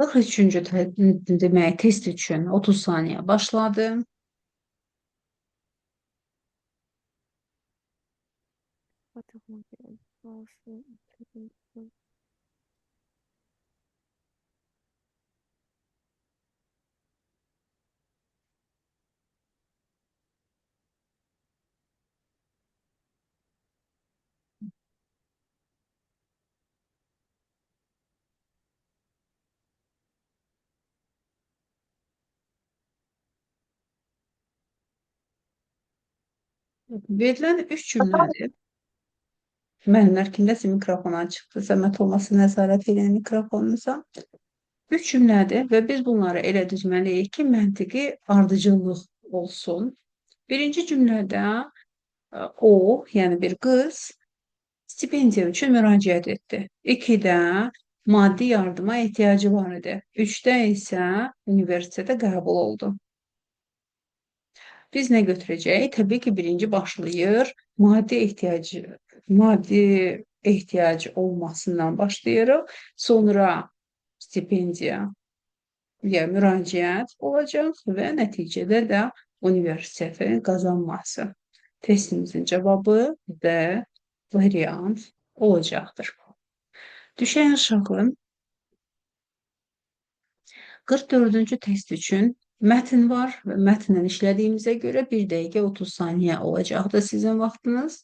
43-cü demək test üçün 30 saniyə başladı. Verilən üç cümlədir. Müəllimlər kimdəsə mikrofon açıqdır. Zəhmət olmasa nəzarət edin mikrofonunuza. Üç cümlədir və biz bunları elə düzməliyik ki, məntiqi ardıcıllıq olsun. Birinci cümlədə o, yəni bir qız stipendiya üçün müraciət etdi. 2-də maddi yardıma ehtiyacı var idi. 3-də isə universitetə qəbul oldu. Biz nə götürəcəyik? Təbii ki, birinci başlayır, maddi ehtiyac olmasından başlayırıq. Sonra stipendiyaya müraciət olacaq və nəticədə də universitetin qazanması. Testimizin cavabı D variant olacaqdır. Düşən uşağın 44-cü test üçün mətn var və mətnlə işlədiyimizə görə 1 dəqiqə 30 saniyə olacaqdır sizin vaxtınız.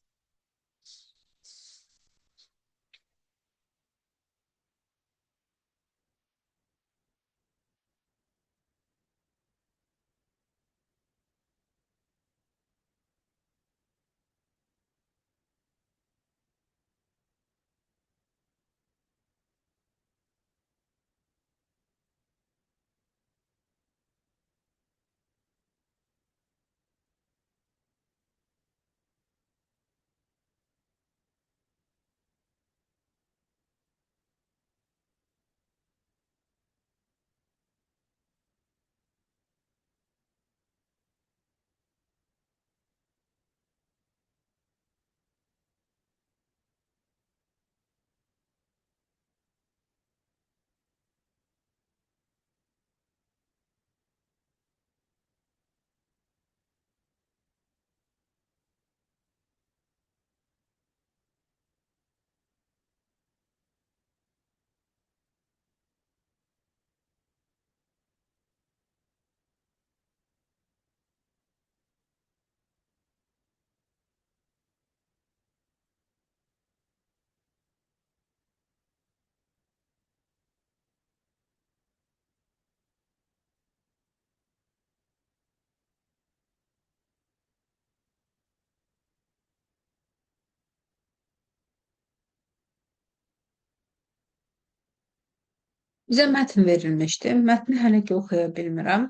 Bizə mətn verilmişdi. Mətni hələ ki oxuya bilmirəm.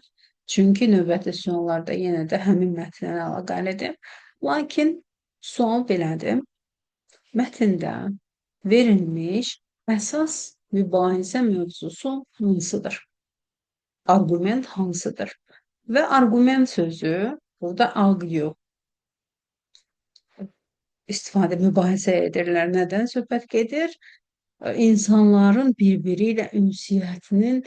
Çünki növbəti suallarda yenə də həmin mətnlə əlaqəlidir. Lakin sual belədir. Mətndə verilmiş əsas mübahisə mövzusu hansıdır? Arqument hansıdır? Və arqument sözü burada argue mübahisə edirlər. Nədən söhbət gedir? İnsanların bir-biri ilə ünsiyyətinin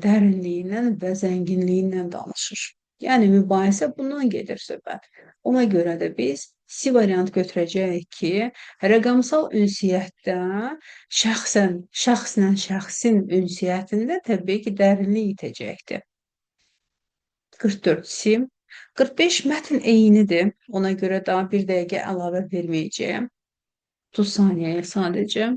dərinliyindən və zənginliyindən danışır. Yəni mübahisə bundan gedir söhbət. Ona görə də biz C variant götürəcəyik ki, rəqəmsal ünsiyyətdə şəxslə şəxsin ünsiyyətində təbii ki, dərinlik itəcəkdir. 44 C. 45 mətn eynidir. Ona görə daha 1 dəqiqə əlavə verməyəcəyəm. 30 saniyəyə sadəcə.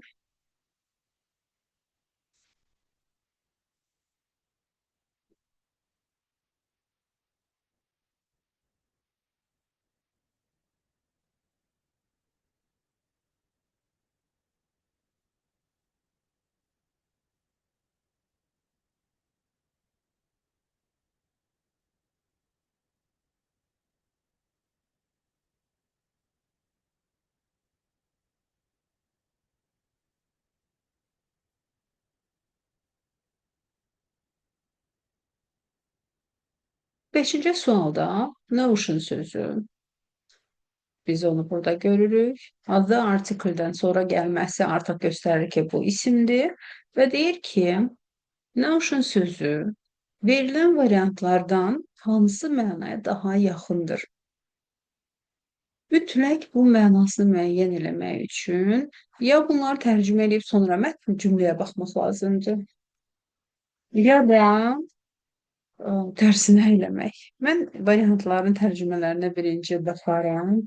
5-ci sualda notion sözü. Biz onu burada görürük. Adı artikeldən sonra gəlməsi artıq göstərir ki, bu isimdir və deyir ki, Notion sözü verilən variantlardan hansı mənaya daha yaxındır? Mütləq bu mənasını müəyyən eləmək üçün ya bunları tərcümə edib sonra mətn cümləyə baxmaq lazımdır, ya da tərsinə eləmək. Mən variantların tərcümələrinə birinci baxaram.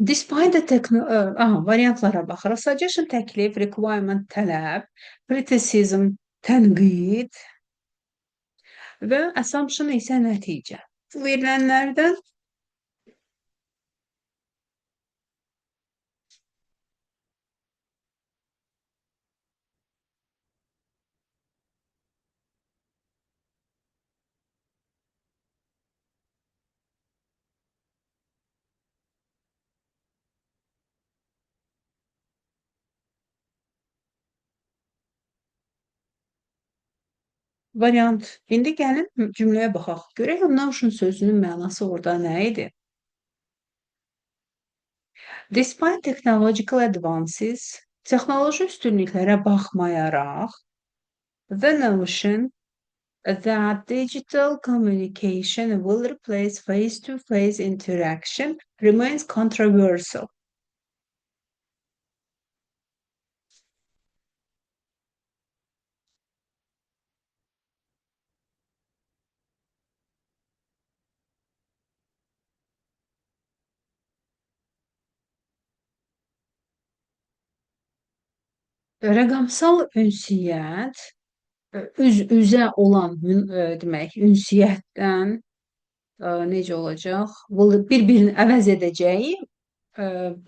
Despite the variantlara baxırıq. Suggestion təklif, requirement tələb, criticism tənqid və assumption isə nəticə. Bu verilənlərdən variant. İndi gəlin cümləyə baxaq. Görək notion sözünün mənası orada nə idi? Despite technological advances, texnoloji üstünlüklərə baxmayaraq, the notion that digital communication will replace face-to-face interaction remains controversial. Rəqəmsal ünsiyyət üz-üzə olan demək, ünsiyyətdən necə olacaq? Bir-birini əvəz edəcəyi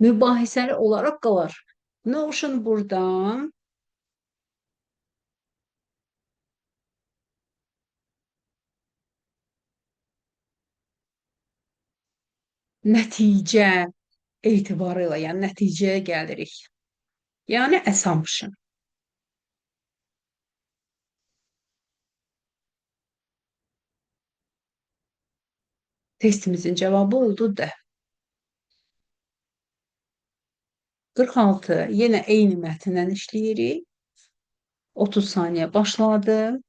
mübahisəli olaraq qalır. Notion buradan nəticə etibarı ilə, yəni nəticəyə gəlirik. Yəni assumption. Testimizin cavabı oldu D. 46. Yenə eyni mətndən işləyirik. 30 saniyə başladı.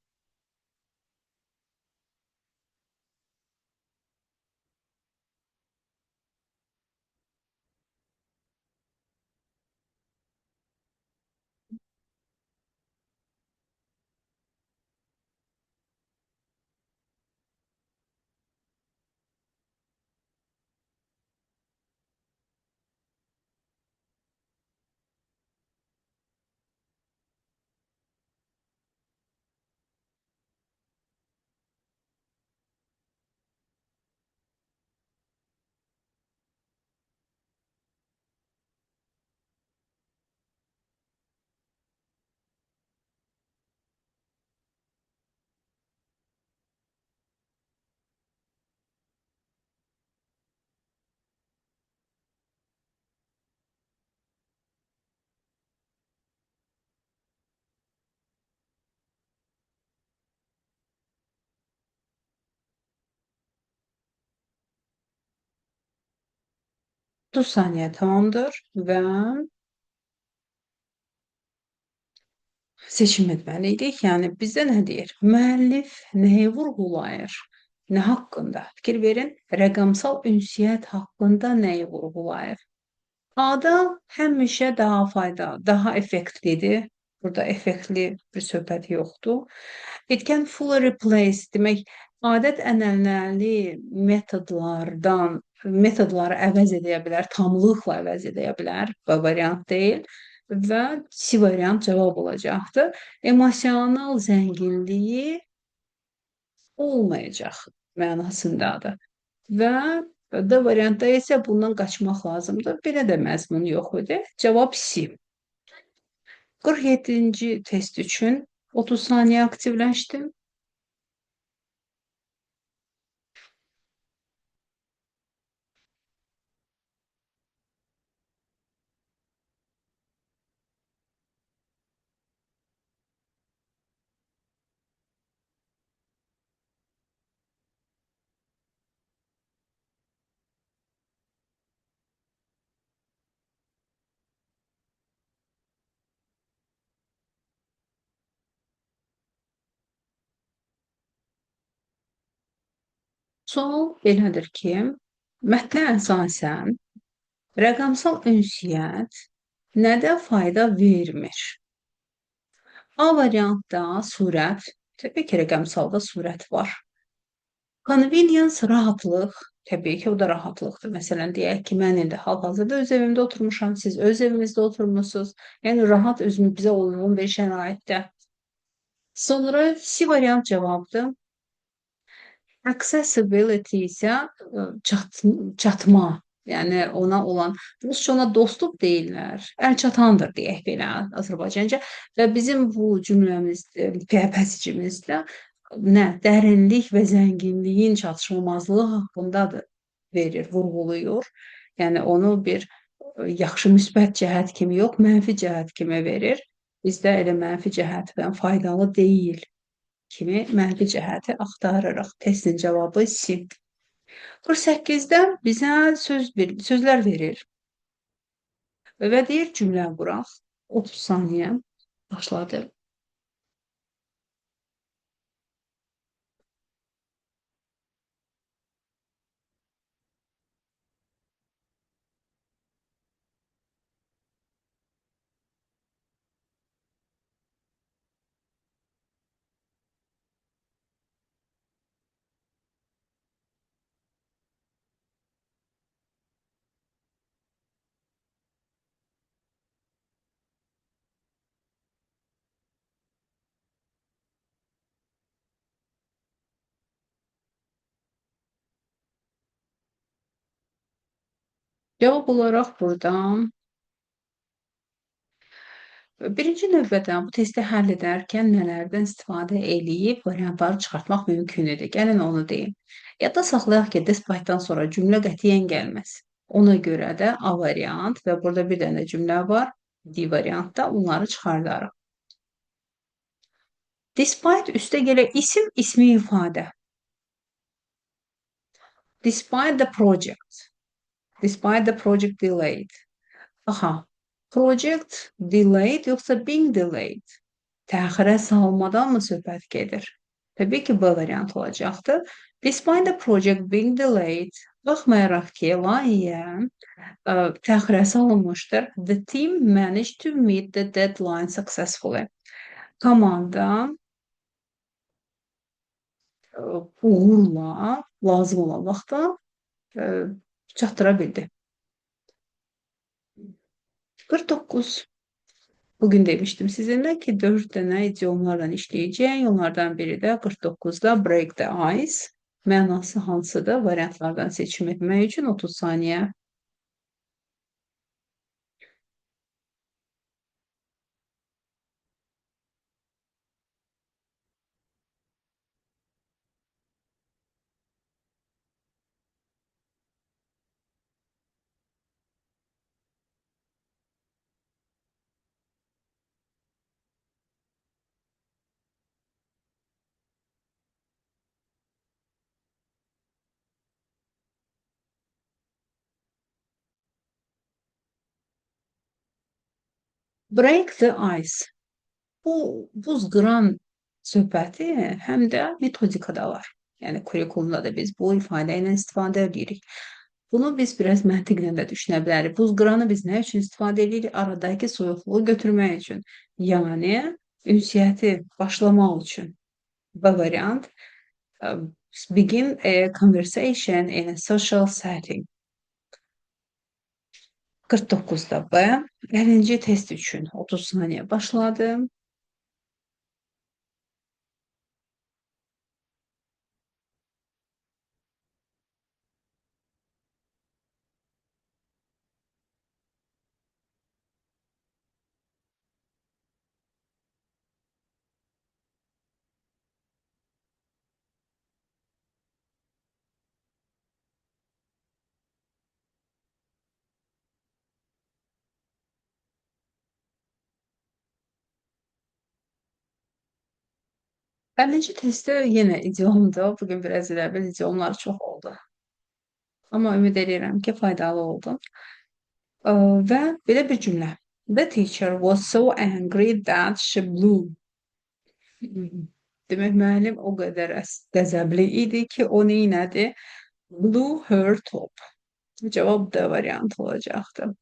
Otuz saniyə tamamdır və seçim etməliydik. Yəni bizdə nə deyir? Müəllif nəyi vurğulayır? Nə haqqında? Fikir verin. Rəqəmsal ünsiyyət haqqında nəyi vurğulayır? A-da həmişə daha daha effektlidir. Burada effektli bir söhbət yoxdur. It can fully replace demək, adət-ənənəli metodları əvəz edə bilər, tamlıqla əvəz edə bilər. B variant deyil və C variant cavab olacaqdır. Emosional zənginliyi olmayacaq mənasındadır. Və D variantda isə bundan qaçmaq lazımdır. Belə də məzmun yox idi. Cavab C. 47-ci test üçün 30 saniyə aktivləşdi. Sual belədir ki, mətnə əsasən rəqəmsal ünsiyyət nədə fayda vermir? A variantda surət, təbii ki, rəqəmsalda surət var. Convenience, rahatlıq, təbii ki, o da rahatlıqdır. Məsələn, deyək ki, mən indi hal-hazırda öz evimdə oturmuşam, siz öz evinizdə oturmusunuz. Yəni rahat özümüz bizə uyğun bir şəraitdə. Sonra C variant cavabdır. Accessibility isə çatma, yəni ona olan, rusca ona dostluq deyirlər, əlçatandır deyək belə Azərbaycanca və bizim bu cümləmiz, bəsicimizdə nə dərinlik və zənginliyin çatışmamazlığı haqqındadır verir, vurğulayır. Yəni onu bir yaxşı müsbət cəhət kimi yox, mənfi cəhət kimi verir. Bizdə elə mənfi cəhətdən faydalı deyil kimi mənfi cəhəti axtarırıq. Testin cavabı C. 48-də bizə sözlər verir və deyir cümlə quraq. 30 saniyə başladı. Cavab olaraq burada birinci növbədə bu testi həll edərkən nələrdən istifadə eləyib variantları çıxartmaq mümkün idi. Gəlin onu deyim. Yadda saxlayaq ki, despite-dan sonra cümlə qətiyyən gəlməz. Ona görə də A variant və burada bir dənə cümlə var. D variantda onları çıxardarıq. Despite üstə gələ isim, ismi ifadə. Despite the project. Despite the project delayed. Aha, project delayed yoxsa being delayed? Təxirə salmadan mı söhbət gedir? Təbii ki, B variant olacaqdır. Despite the project being delayed, baxmayaraq ki, layihə təxirə salınmışdır. The team managed to meet the deadline successfully. Komanda uğurla lazım olan vaxtda çatdıra bildi. 49. Bugün demiştim sizinle ki 4 tane idiomlardan işleyeceğim. Onlardan biri de 49'da break the ice. Mənası hansıdır? Variantlardan seçim etmək üçün 30 saniyə. Break the ice. Bu buz qıran söhbəti həm də metodikada var. Yəni kurikulumda da biz bu ifadə ilə istifadə edirik. Bunu biz biraz məntiqlə də düşünə bilərik. Buz qıranı biz nə üçün istifadə edirik? Aradakı soyuqluğu götürmək üçün. Yəni ünsiyyəti başlamaq üçün. B variant. Begin a conversation in a social setting. 49'da B. 50. test üçün 30 saniyə başladı. Birinci testdə yenə idiomdur. Bugün biraz elə bil idiomlar çox oldu. Amma ümid edirəm ki, faydalı oldu. Və belə bir cümlə. The teacher was so angry that she blew. Demək müəllim o qədər qəzəbli idi ki, o neynədi? Blew her top. Cevap D variantı olacaktı.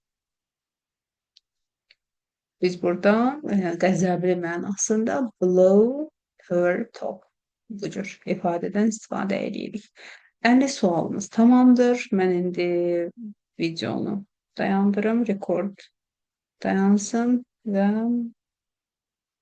Biz buradan qəzəbli mənasında blow her top bu cür ifadədən istifadə edirik. Yəni sualımız tamamdır. Mən indi videonu dayandırım, rekord dayansın və